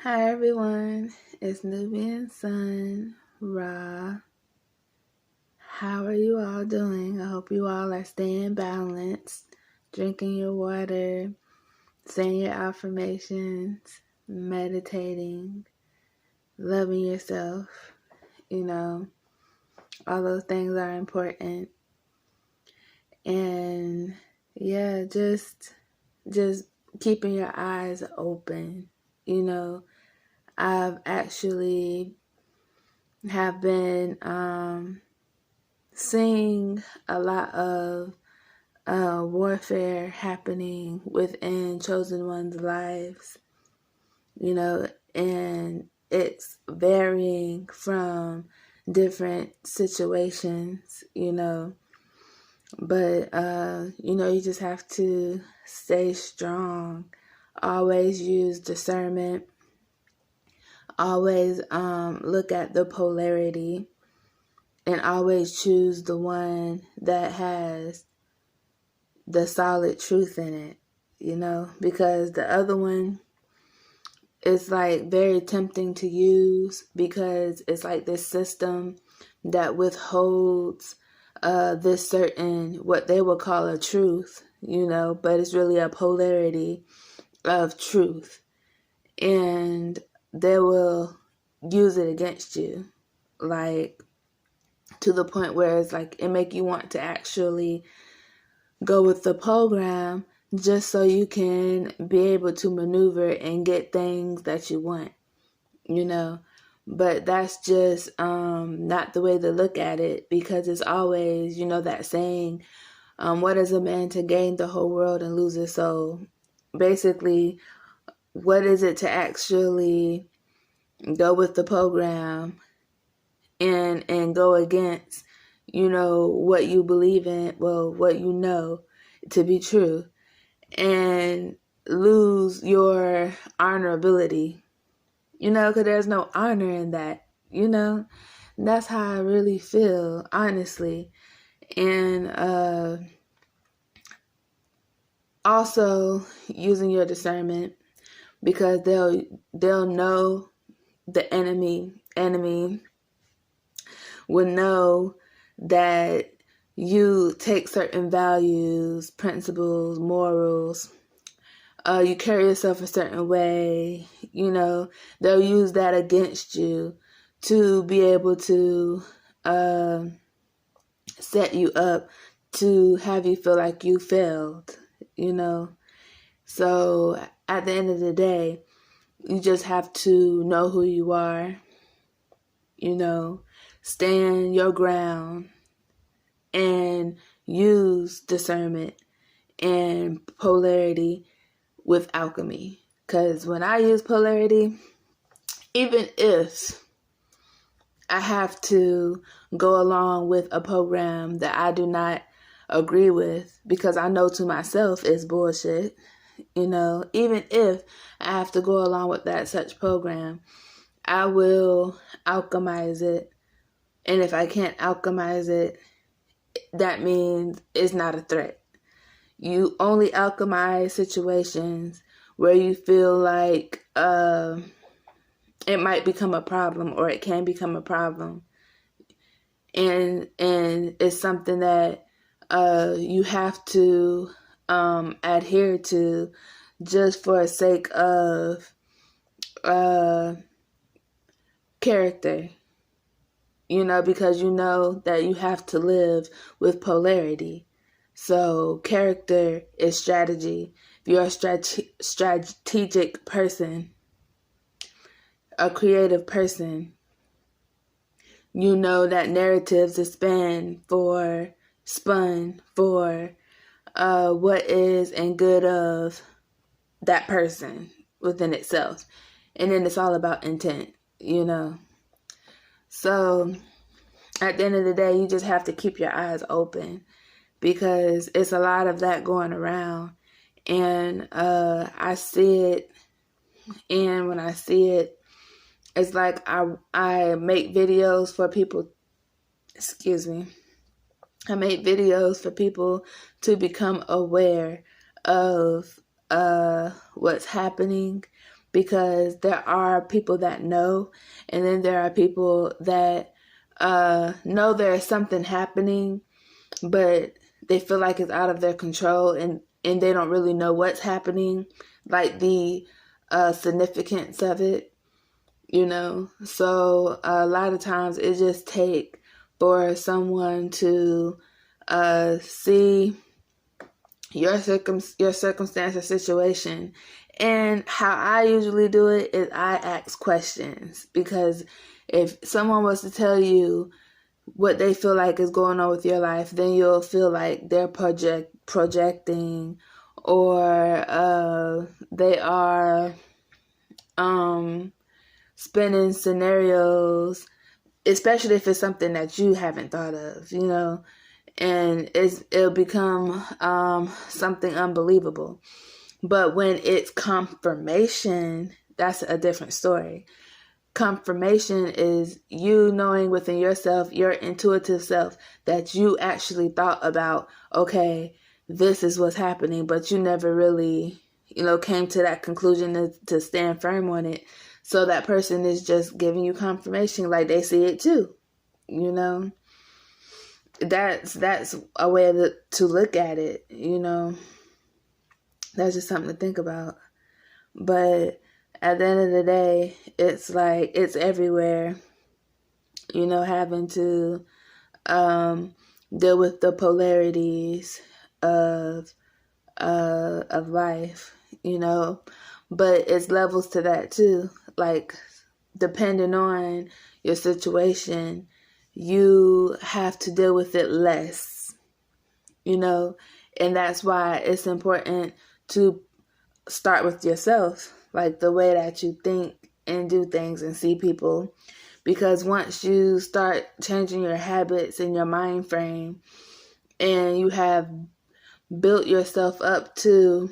Hi everyone, it's Nubian Sun, Ra. How are you all doing? I hope you all are staying balanced, drinking your water, saying your affirmations, meditating, loving yourself. All those things are important. And yeah, just keeping your eyes open. I've actually have been seeing a lot of warfare happening within chosen ones' lives, and it's varying from different situations, but you just have to stay strong, always use discernment, always look at the polarity, and always choose the one that has the solid truth in it, because the other one is like very tempting to use because it's like this system that withholds this certain, what they would call a truth, but it's really a polarity of truth. And they will use it against you, like to the point where it's like it make you want to actually go with the program just so you can be able to maneuver and get things that you want, but that's just not the way to look at it, because it's always, that saying, what is a man to gain the whole world and lose his soul? Basically, what is it to actually go with the program and go against, what you believe in, what you know to be true, and lose your honorability, because there's no honor in that, That's how I really feel, honestly. And also using your discernment, because they'll know, the enemy will know that you take certain values, principles, morals, you carry yourself a certain way, they'll use that against you to be able to set you up to have you feel like you failed, So at the end of the day, you just have to know who you are, stand your ground, and use discernment and polarity with alchemy. Because when I use polarity, even if I have to go along with a program that I do not agree with, because I know to myself it's bullshit, even if I have to go along with that such program, I will alchemize it. And if I can't alchemize it, that means it's not a threat. You only alchemize situations where you feel like it might become a problem, or it can become a problem, and it's something that you have to adhere to, just for the sake of character, because that you have to live with polarity. So character is strategy. If you're a strategic person, a creative person, that narratives is spun for what is and good of that person within itself. And then it's all about intent, So at the end of the day, you just have to keep your eyes open, because it's a lot of that going around. And I see it, and when I see it, it's like I make videos for people, I make videos for people to become aware of what's happening, because there are people that know, and then there are people that know there's something happening, but they feel like it's out of their control, and they don't really know what's happening, like the significance of it, So a lot of times it just takes for someone to see your circumstance or situation. And how I usually do it is I ask questions, because if someone was to tell you what they feel like is going on with your life, then you'll feel like they're projecting, or they are spinning scenarios, especially if it's something that you haven't thought of, and it'll become something unbelievable. But when it's confirmation, that's a different story. Confirmation is you knowing within yourself, your intuitive self, that you actually thought about, okay, this is what's happening, but you never really, came to that conclusion to stand firm on it. So that person is just giving you confirmation, like they see it too, That's a way to look at it, That's just something to think about. But at the end of the day, it's like it's everywhere, having to deal with the polarities of life, But it's levels to that too. Like, depending on your situation, you have to deal with it less, And that's why it's important to start with yourself, like the way that you think and do things and see people. Because once you start changing your habits and your mind frame, and you have built yourself up to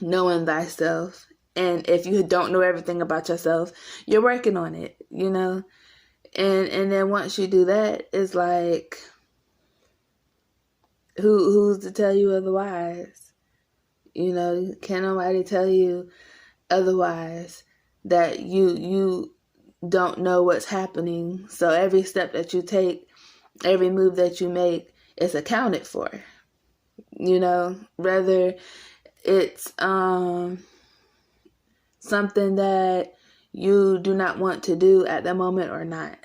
knowing thyself, and if you don't know everything about yourself, you're working on it, and then once you do that, it's like, who's to tell you otherwise? Can't nobody tell you otherwise, that you don't know what's happening. So every step that you take, every move that you make is accounted for, whether it's something that you do not want to do at the moment or not,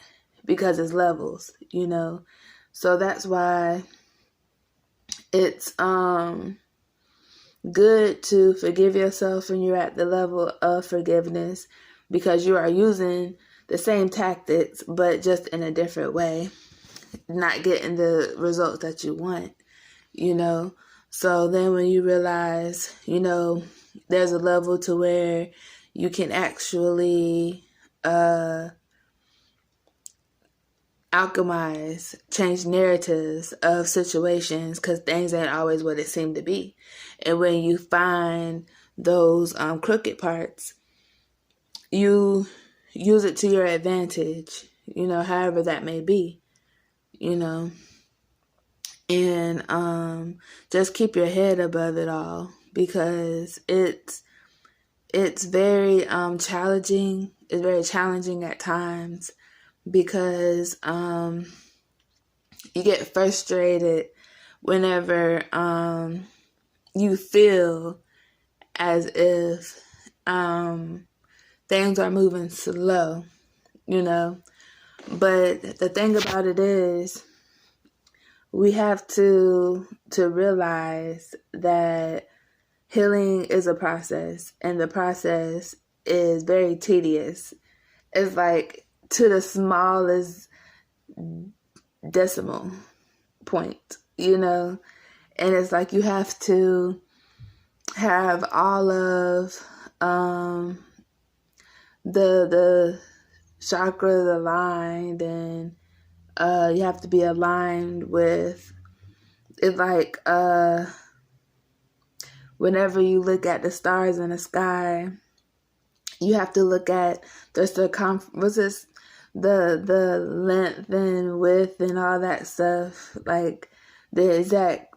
because it's levels, So that's why it's good to forgive yourself when you're at the level of forgiveness, because you are using the same tactics, but just in a different way, not getting the results that you want, So then when you realize, there's a level to where you can actually alchemize, change narratives of situations, because things ain't always what it seemed to be. And when you find those crooked parts, you use it to your advantage, however that may be, and just keep your head above it all, because it's very challenging. It's very challenging at times, because you get frustrated whenever you feel as if things are moving slow, But the thing about it is, we have to realize that healing is a process, and the process is very tedious. It's like to the smallest decimal point, and it's like you have to have all of the chakras aligned, and you have to be aligned with it. Like whenever you look at the stars in the sky, you have to look at the length and width and all that stuff, like the exact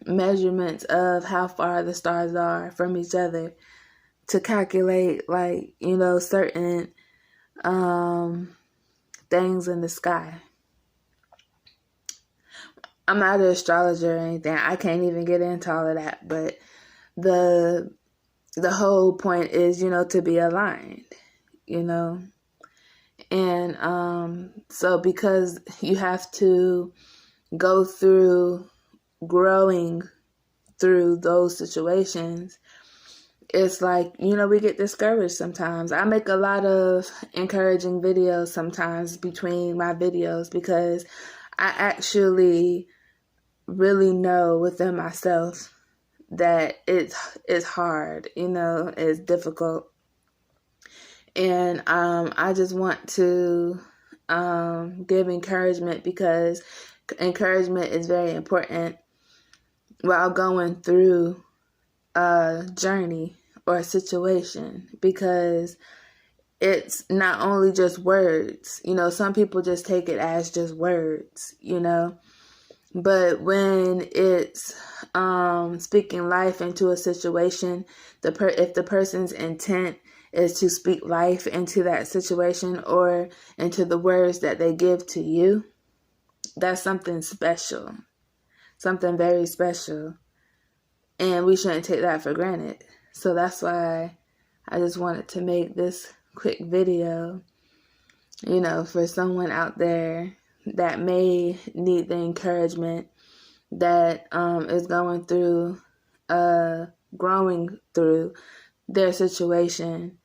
measurements of how far the stars are from each other, to calculate, like, certain things in the sky. I'm not an astrologer or anything. I can't even get into all of that. But the whole point is, to be aligned, And so because you have to go through growing through those situations, it's like, we get discouraged sometimes. I make a lot of encouraging videos sometimes between my videos because I actually really know within myself that it's hard, it's difficult. And I just want to give encouragement because encouragement is very important while going through a journey or a situation, because it's not only just words. Some people just take it as just words, but when it's speaking life into a situation, if the person's intent is to speak life into that situation or into the words that they give to you, that's something special, something very special. And we shouldn't take that for granted. So that's why I just wanted to make this quick video, for someone out there that may need the encouragement, that is going through, growing through their situation.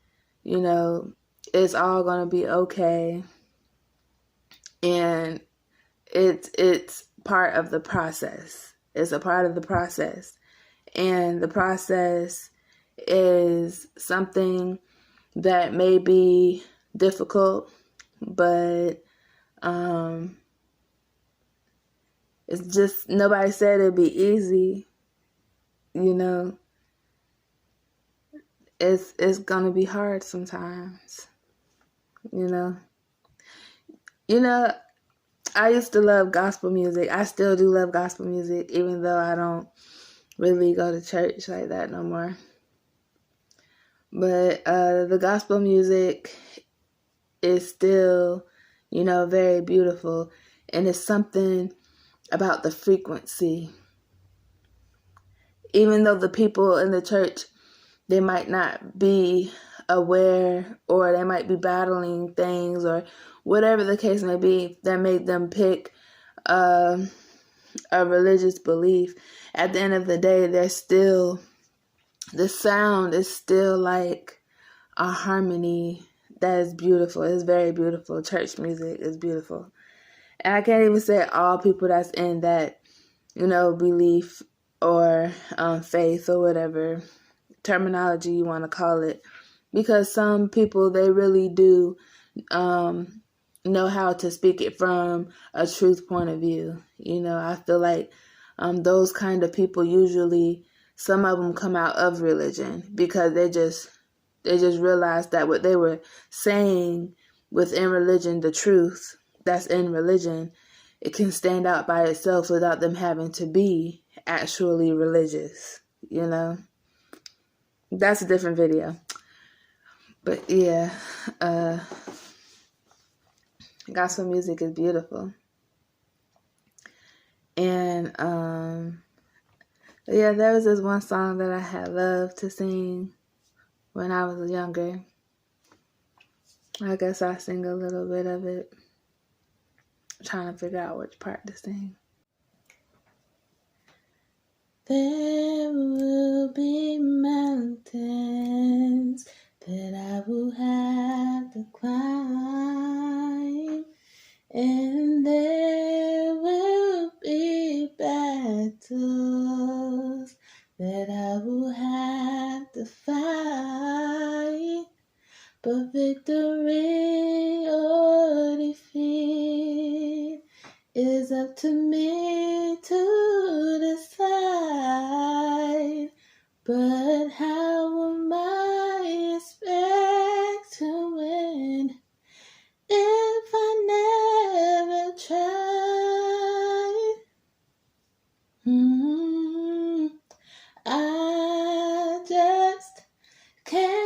It's all going to be okay. And it's part of the process. It's a part of the process. And the process is something that may be difficult, but it's just, nobody said it'd be easy. It's gonna be hard sometimes. I used to love gospel music. I still do love gospel music, even though I don't really go to church like that no more. But the gospel music is still, very beautiful. And it's something about the frequency. Even though the people in the church, they might not be aware, or they might be battling things, or whatever the case may be that made them pick a religious belief. At the end of the day, the sound is still like a harmony that is beautiful. It's very beautiful. Church music is beautiful. And I can't even say all people that's in that, belief or faith or whatever terminology you want to call it, because some people, they really do know how to speak it from a truth point of view. I feel like those kind of people, usually some of them come out of religion because they just realized that what they were saying within religion, the truth that's in religion, it can stand out by itself without them having to be actually religious. That's a different video. But yeah, gospel music is beautiful. And yeah, there was this one song that I had loved to sing when I was younger. I guess I'll sing a little bit of it. I'm trying to figure out which part to sing. There will be mountains that I will have to climb, and there will be battles that I will have to fight, but victory or defeat is up to me to decide. But how am I expect to win if I never tried? I just can't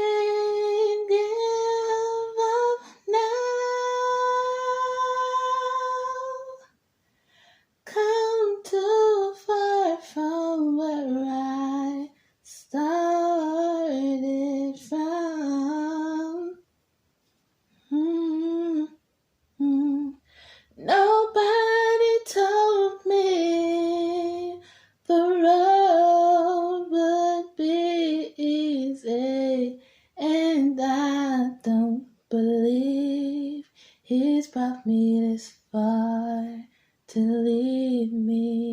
brought me this far to leave me.